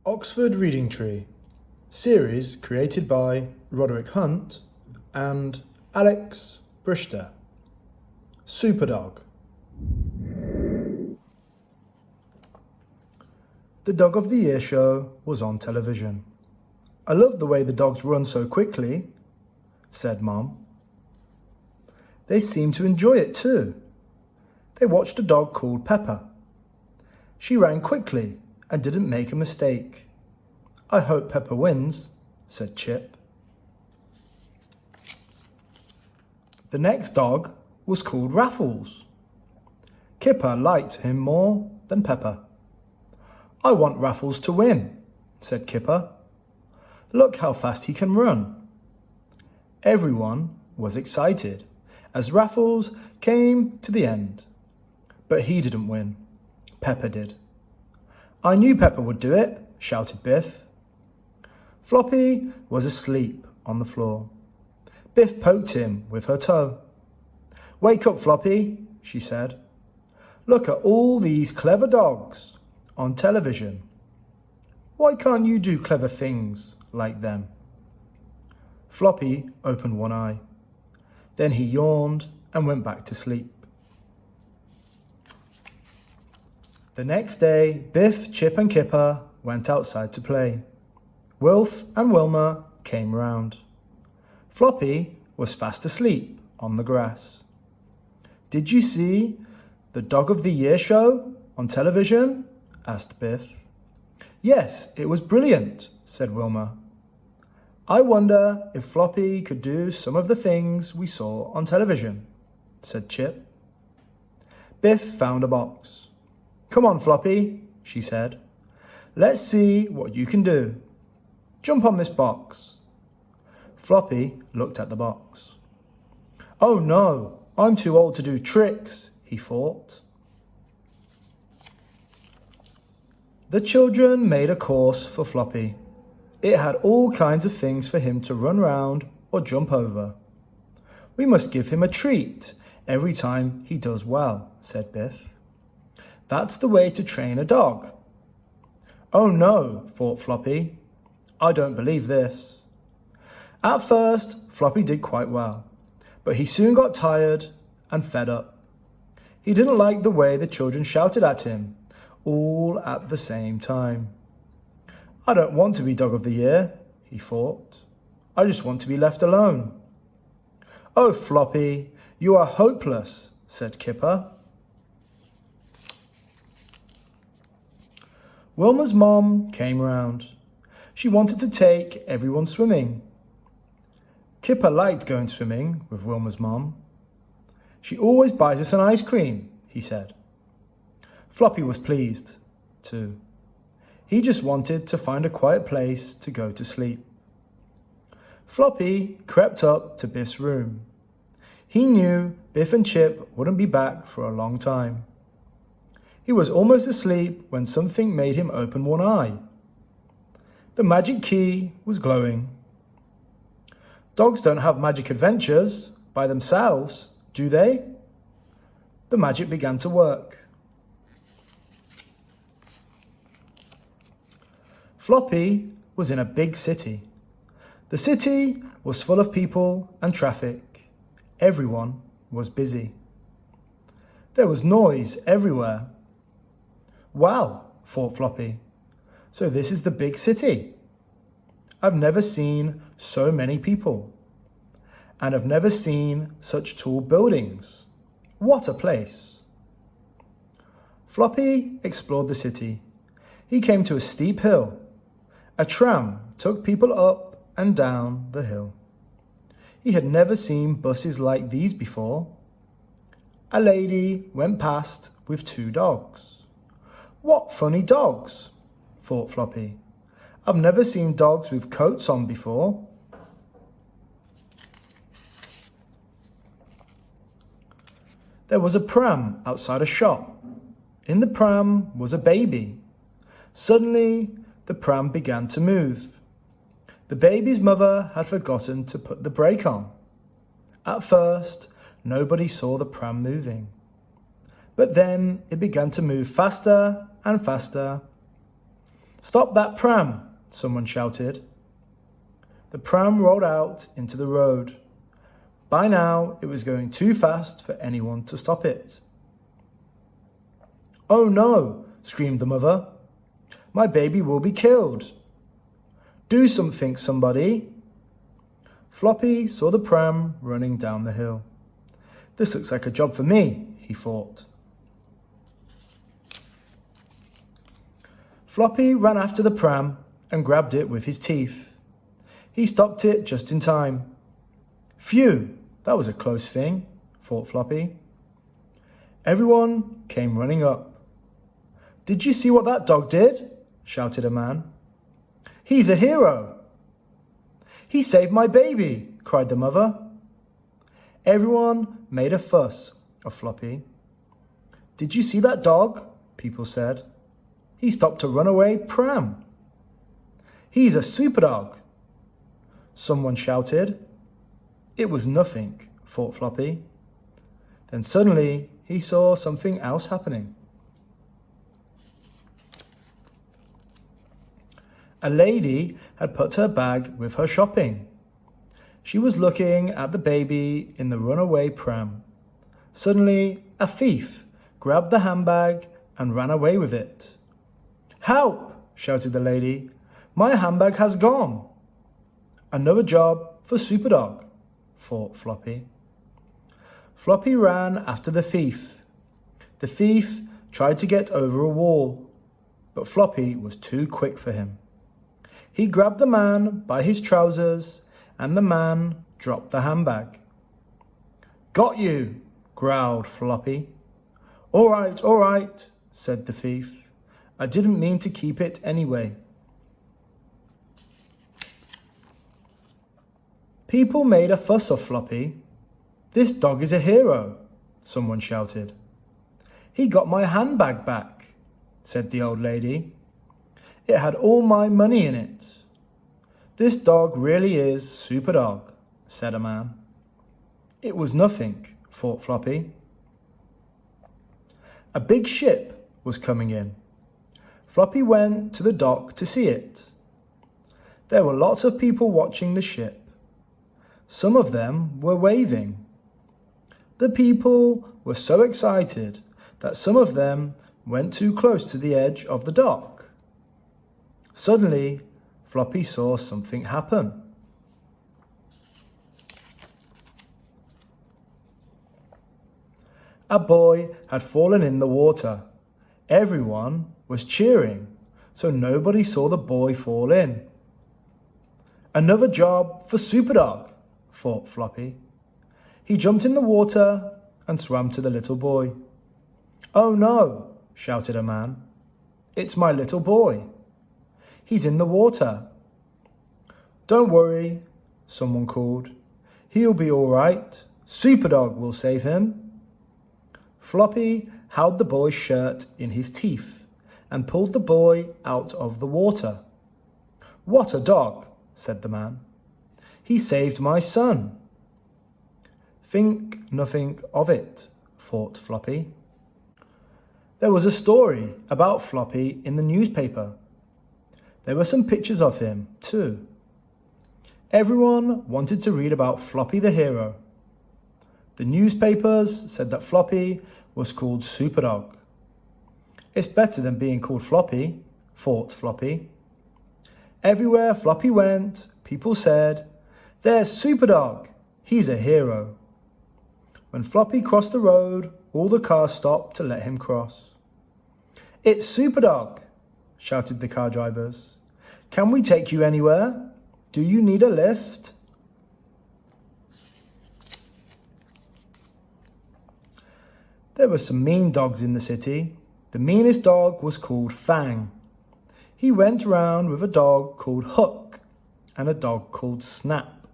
Oxford Reading Tree, series created by Roderick and Alex Brychta. Superdog. The Dog of the Year show was on television. I love the way the dogs run so quickly, said Mom. They seemed to enjoy it too. They watched a dog called Pepper. She ran quickly and didn't make a mistake. I hope Pepper wins, said Chip. The next dog was called Raffles. Kipper liked him more than Pepper. I want Raffles to win, said Kipper. Look how fast he can run. Everyone was excited as Raffles came to the end. But he didn't win. Pepper did. I knew Pepper would do it, shouted Biff. Floppy was asleep on the floor. Biff poked him with her toe. Wake up, Floppy, she said. Look at all these clever dogs on television. Why can't you do clever things like them? Floppy opened one eye. Then he yawned and went back to sleep. The next day, Biff, Chip and Kipper went outside to play. Wilf and Wilma came round. Floppy was fast asleep on the grass. Did you see the Dog of the Year show on television? Asked Biff. Yes, it was brilliant, said Wilma. I wonder if Floppy could do some of the things we saw on television, said Chip. Biff found a box. Come on, Floppy, she said. Let's see what you can do. Jump on this box. Floppy looked at the box. Oh no, I'm too old to do tricks, he thought. The children made a course for Floppy. It had all kinds of things for him to run round or jump over. We must give him a treat every time he does well, said Biff. That's the way to train a dog. Oh no, thought Floppy. I don't believe this. At first, Floppy did quite well, but he soon got tired and fed up. He didn't like the way the children shouted at him, all at the same time. I don't want to be Dog of the Year, he thought. I just want to be left alone. Oh, Floppy, you are hopeless, said Kipper. Wilma's mom came round. She wanted to take everyone swimming. Kipper liked going swimming with Wilma's mom. She always buys us an ice cream, he said. Floppy was pleased, too. He just wanted to find a quiet place to go to sleep. Floppy crept up to Biff's room. He knew Biff and Chip wouldn't be back for a long time. He was almost asleep when something made him open one eye. The magic key was glowing. Dogs don't have magic adventures by themselves, do they? The magic began to work. Floppy was in a big city. The city was full of people and traffic. Everyone was busy. There was noise everywhere. Wow, thought Floppy. So this is the big city. I've never seen so many people. And I've never seen such tall buildings. What a place. Floppy explored the city. He came to a steep hill. A tram took people up and down the hill. He had never seen buses like these before. A lady went past with two dogs. What funny dogs, thought Floppy. I've never seen dogs with coats on before. There was a pram outside a shop. In the pram was a baby. Suddenly, the pram began to move. The baby's mother had forgotten to put the brake on. At first, nobody saw the pram moving. But then it began to move faster and faster. Stop that pram, someone shouted. The pram rolled out into the road. By now, it was going too fast for anyone to stop it. Oh no, screamed the mother. My baby will be killed. Do something, somebody. Floppy saw the pram running down the hill. This looks like a job for me, he thought. Floppy ran after the pram and grabbed it with his teeth. He stopped it just in time. Phew, that was a close thing, thought Floppy. Everyone came running up. Did you see what that dog did? Shouted a man. He's a hero. He saved my baby, cried the mother. Everyone made a fuss of Floppy. Did you see that dog? People said. He stopped a runaway pram. He's a Superdog. Someone shouted. It was nothing, thought Floppy. Then suddenly he saw something else happening. A lady had put her bag with her shopping. She was looking at the baby in the runaway pram. Suddenly, a thief grabbed the handbag and ran away with it. Help! Shouted the lady. My handbag has gone. Another job for Superdog, thought Floppy. Floppy ran after the thief. The thief tried to get over a wall, but Floppy was too quick for him. He grabbed the man by his trousers, and the man dropped the handbag. Got you, growled Floppy. All right, said the thief. I didn't mean to keep it anyway. People made a fuss of Floppy. This dog is a hero, someone shouted. He got my handbag back, said the old lady. It had all my money in it. This dog really is Superdog, said a man. It was nothing, thought Floppy. A big ship was coming in. Floppy went to the dock to see it. There were lots of people watching the ship. Some of them were waving. The people were so excited that some of them went too close to the edge of the dock. Suddenly, Floppy saw something happen. A boy had fallen in the water. Everyone was cheering, so nobody saw the boy fall in. Another job for Superdog, thought Floppy. He jumped in the water and swam to the little boy. Oh no, shouted a man. It's my little boy. He's in the water. Don't worry, someone called. He'll be all right. Superdog will save him. Floppy held the boy's shirt in his teeth and pulled the boy out of the water. What a dog, said the man. He saved my son. Think nothing of it, thought Floppy. There was a story about Floppy in the newspaper. There were some pictures of him, too. Everyone wanted to read about Floppy the hero. The newspapers said that Floppy was called Superdog. It's better than being called Floppy, thought Floppy. Everywhere Floppy went, people said, There's Superdog, he's a hero. When Floppy crossed the road, all the cars stopped to let him cross. It's Superdog, shouted the car drivers. Can we take you anywhere? Do you need a lift? There were some mean dogs in the city. The meanest dog was called Fang. He went round with a dog called Hook and a dog called Snap.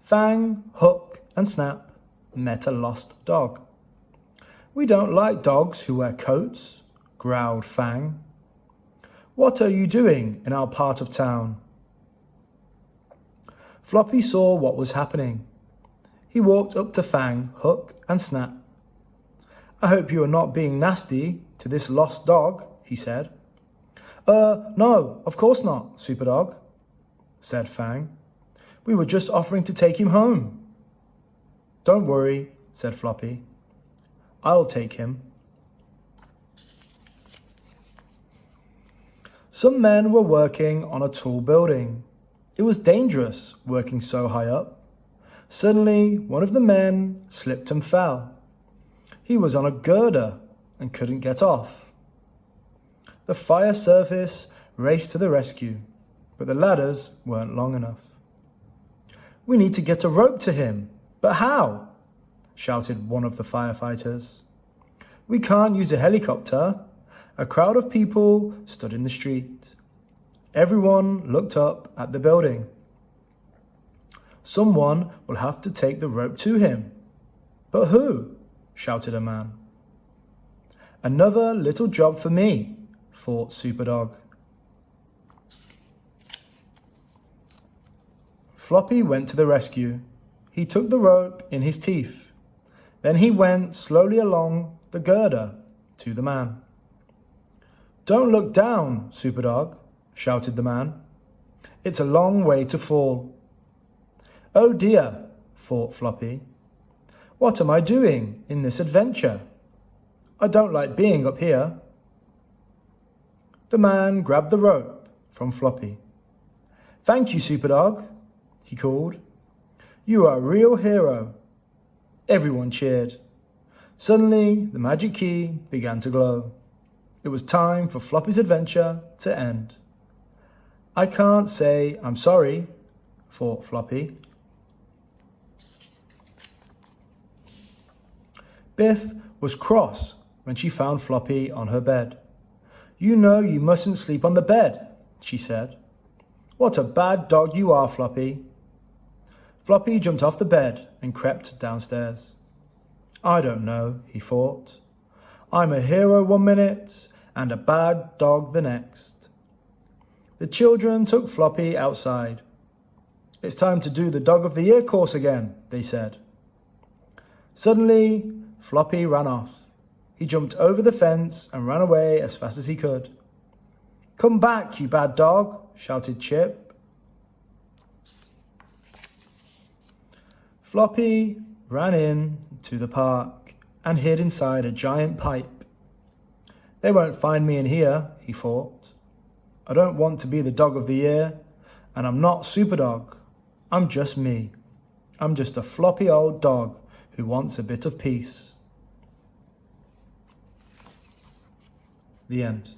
Fang, Hook and Snap met a lost dog. We don't like dogs who wear coats, growled Fang. What are you doing in our part of town? Floppy saw what was happening. He walked up to Fang, Hook and Snap. I hope you are not being nasty to this lost dog, he said. No, of course not, Superdog, said Fang. We were just offering to take him home. Don't worry, said Floppy. I'll take him. Some men were working on a tall building. It was dangerous working so high up. Suddenly, one of the men slipped and fell. He was on a girder and couldn't get off. The fire service raced to the rescue, but the ladders weren't long enough. We need to get a rope to him, but how? Shouted one of the firefighters. We can't use a helicopter. A crowd of people stood in the street. Everyone looked up at the building. Someone will have to take the rope to him. But who? Shouted a man. Another little job for me, thought Superdog. Floppy went to the rescue. He took the rope in his teeth. Then he went slowly along the girder to the man. Don't look down, Superdog, shouted the man. It's a long way to fall. Oh dear, thought Floppy. What am I doing in this adventure? I don't like being up here. The man grabbed the rope from Floppy. Thank you, Superdog, he called. You are a real hero. Everyone cheered. Suddenly, the magic key began to glow. It was time for Floppy's adventure to end. I can't say I'm sorry, thought Floppy. Biff was cross when she found Floppy on her bed. You know you mustn't sleep on the bed, she said. What a bad dog you are, Floppy. Floppy jumped off the bed and crept downstairs. I don't know, he thought. I'm a hero 1 minute and a bad dog the next. The children took Floppy outside. It's time to do the Dog of the Year course again, they said. Suddenly, Floppy ran off. He jumped over the fence and ran away as fast as he could. Come back, you bad dog, shouted Chip. Floppy ran in to the park and hid inside a giant pipe. They won't find me in here, he thought. I don't want to be the Dog of the Year, and I'm not Superdog. I'm just me. I'm just a floppy old dog who wants a bit of peace. The end.